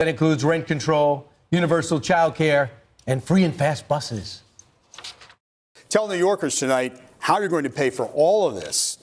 That includes rent control, universal child care, and free and fast buses. Tell New Yorkers tonight how you're going to pay for all of this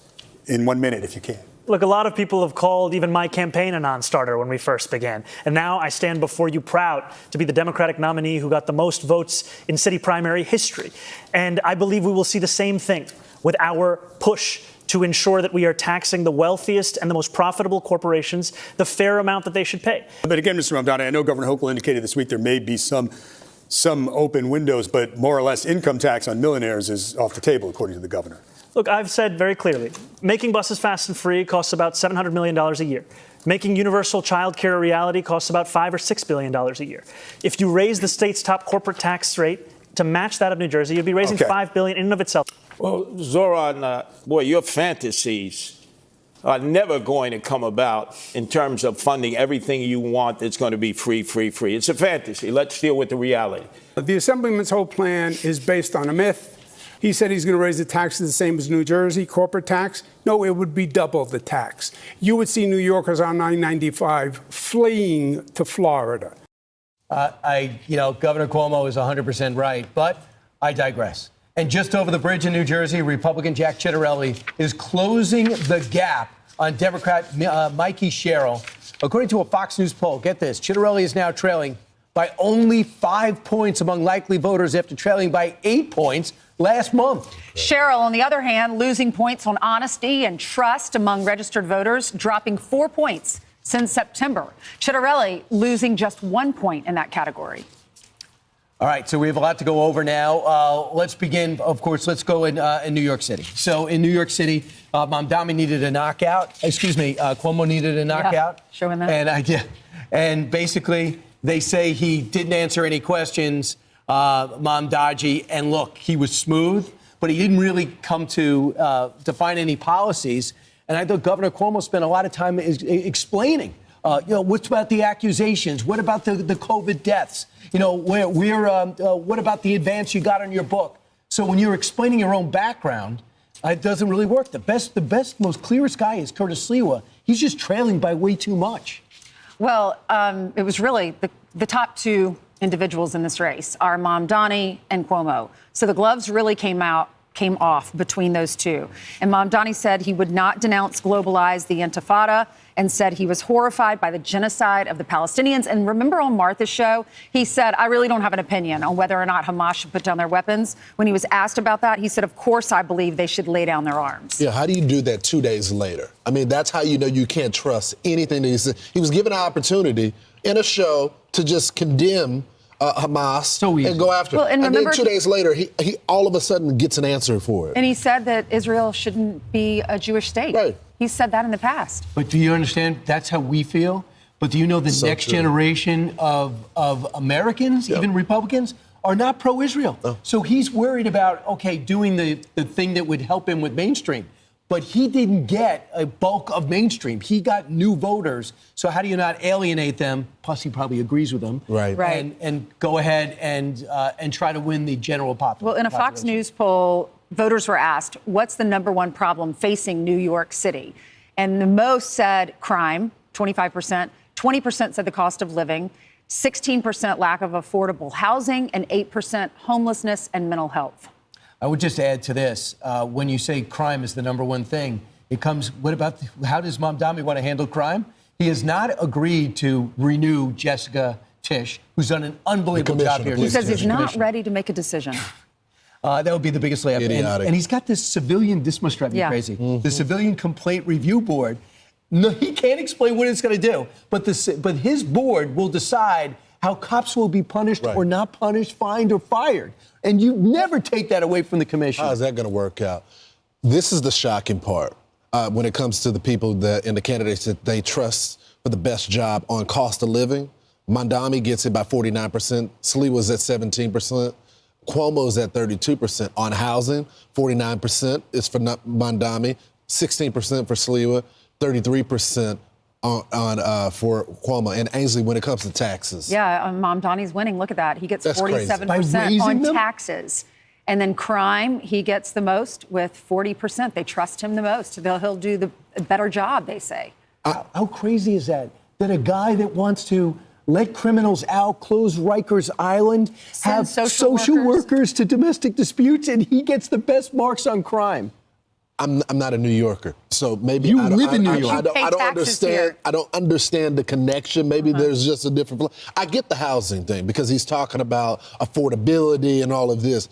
in 1 minute, if you can. Look, a lot of people have called even my campaign a non-starter when we first began. And now I stand before you proud to be the Democratic nominee who got the most votes in city primary history. And I believe we will see the same thing with our push to ensure that we are taxing the wealthiest and the most profitable corporations the fair amount that they should pay. But again, Mr. Mamdani, I know Governor Hochul indicated this week there may be some open windows, but more or less income tax on millionaires is off the table, according to the governor. Look, I've said very clearly, making buses fast and free costs about $700 million a year. Making universal child care a reality costs about $5 or $6 billion a year. If you raise the state's top corporate tax rate to match that of New Jersey, you'd be raising $5 billion in and of itself. Well, Zoran, boy, your fantasies are never going to come about in terms of funding everything you want that's going to be free, free, free. It's a fantasy. Let's deal with the reality. The Assemblyman's whole plan is based on a myth. He said he's going to raise the taxes the same as New Jersey, corporate tax. No, it would be double the tax. You would see New Yorkers on 995 fleeing to Florida. Governor Cuomo is 100% right, but I digress. And just over the bridge in New Jersey, Republican Jack Ciattarelli is closing the gap on Democrat Mikey Sherrill. According to a Fox News poll, get this, Ciattarelli is now trailing by only 5 points among likely voters after trailing by 8 points last month. Sherrill, on the other hand, losing points on honesty and trust among registered voters, dropping 4 points since September. Ciattarelli losing just 1 point in that category. All right, so we have a lot to go over now. Let's begin, of course, let's go in New York City. So in New York City, Mamdani needed a knockout. Cuomo needed a knockout. Yeah, showing that. And basically, they say he didn't answer any questions, Mamdani, and look, he was smooth, but he didn't really come to define any policies. And I thought Governor Cuomo spent a lot of time explaining, what's about the accusations? What about the COVID deaths? What about the advance you got on your book? So when you're explaining your own background, it doesn't really work. The best, most clearest guy is Curtis Sliwa. He's just trailing by way too much. Well, it was really the top two individuals in this race are Mamdani and Cuomo. So the gloves really came off between those two. And Mamdani said he would not denounce globalize the Intifada and said he was horrified by the genocide of the Palestinians. And remember on Martha's show, he said, I really don't have an opinion on whether or not Hamas should put down their weapons. When he was asked about that, he said, of course, I believe they should lay down their arms. Yeah, how do you do that 2 days later? I mean, that's how you know you can't trust anything that he said. He was given an opportunity in a show to just condemn Hamas and go after it. And then 2 days later, he all of a sudden gets an answer for it. And he said that Israel shouldn't be a Jewish state. Right. He said that in the past. But do you understand? That's how we feel. But do you know the next generation of Americans, even Republicans, are not pro-Israel? Oh. So he's worried about, doing the thing that would help him with mainstream. But he didn't get a bulk of mainstream. He got new voters. So how do you not alienate them? Plus, he probably agrees with them. Right. And go ahead and try to win the general population. Well, in a Fox News poll, voters were asked, what's the number one problem facing New York City? And the most said crime, 25%. 20% said the cost of living. 16% lack of affordable housing. And 8% homelessness and mental health. I would just add to this, when you say crime is the number one thing, it comes, how does Mamdani want to handle crime? He has not agreed to renew Jessica Tisch, who's done an unbelievable job here. He says he's not ready to make a decision. That would be the biggest layup. And he's got this must drive me crazy. The Civilian Complaint Review Board. No, he can't explain what it's going to do, but his board will decide how cops will be punished or not punished, fined or fired. And you never take that away from the commission. How is that going to work out? This is the shocking part when it comes to the people and the candidates that they trust for the best job on cost of living. Mamdani gets it by 49%. Sliwa's at 17%. Cuomo's at 32%. On housing, 49% is for Mamdani, 16% for Sliwa, 33% for Cuomo. And Ainsley, when it comes to taxes. Yeah, Mamdani's winning. Look at that. He gets 47% on taxes. And then crime, he gets the most with 40%. They trust him the most. He'll do the better job, they say. How crazy is that? That a guy that wants to let criminals out, close Rikers Island, Send have social workers to domestic disputes, and he gets the best marks on crime. I'm not a New Yorker, so maybe You I don't- live in New York. I don't You pay taxes understand. here. I don't understand the connection. Maybe there's just a different. I get the housing thing because he's talking about affordability and all of this.